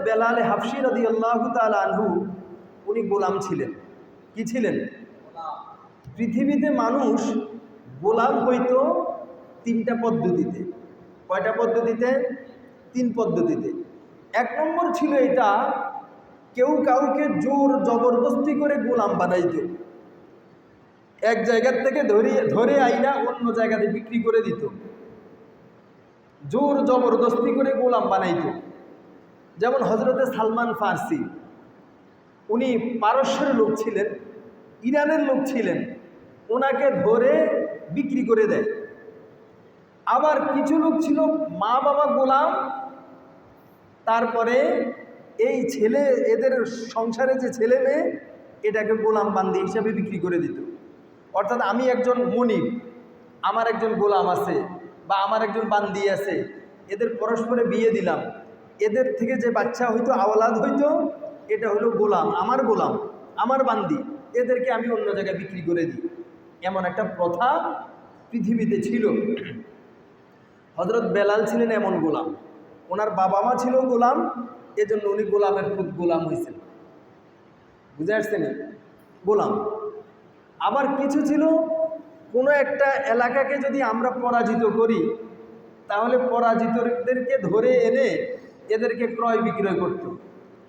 বেলাল হাবশী রাদিয়াল্লাহু তাআলা আনহু উনি গোলাম ছিলেন। কি ছিলেন? পৃথিবীতে মানুষ গোলাম হইতো তিনটা পদ্ধতিতে। কয়টা পদ্ধতিতে? তিন পদ্ধতিতে। এক নম্বর ছিল এটা, কেউ কাউকে জোর জবরদস্তি করে গোলাম বানাইত। এক জায়গার থেকে ধরে আইনা অন্য জায়গাতে বিক্রি করে দিত, জোর জবরদস্তি করে গোলাম বানাইত। যেমন হজরতে সালমান ফার্সি, উনি পারস্যের লোক ছিলেন, ইরানের লোক ছিলেন, ওনাকে ধরে বিক্রি করে দেয়। আবার কিছু লোক ছিল মা বাবা গোলাম, তারপরে এই ছেলে, এদের সংসারে যে ছেলে মেয়ে, এটাকে গোলাম বান্দি হিসাবে বিক্রি করে দিত। অর্থাৎ আমি একজন মনিব, আমার একজন গোলাম আছে বা আমার একজন বান্দি আছে, এদের পরস্পরে বিয়ে দিলাম, এদের থেকে যে বাচ্চা হইতো, আওলাদ হইতো, এটা হলো গোলাম, আমার বান্দি, এদেরকে আমি অন্য জায়গায় বিক্রি করে দিই। এমন একটা প্রথা পৃথিবীতে ছিল। হযরত বেলাল ছিলেন এমন গোলাম, ওনার বাবা মা ছিল গোলাম, এজন্য উনি গোলামের খুব গোলাম হয়েছেন। বুঝে আসছেন? গোলাম। আবার কিছু ছিল, কোনো একটা এলাকাকে যদি আমরা পরাজিত করি, তাহলে পরাজিতদেরকে ধরে এনে এদেরকে ক্রয় বিক্রয় করত।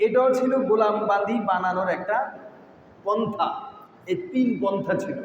এটাও ছিল গোলাম বান্দি বানানোর একটা পন্থা। এই তিন পন্থা ছিল।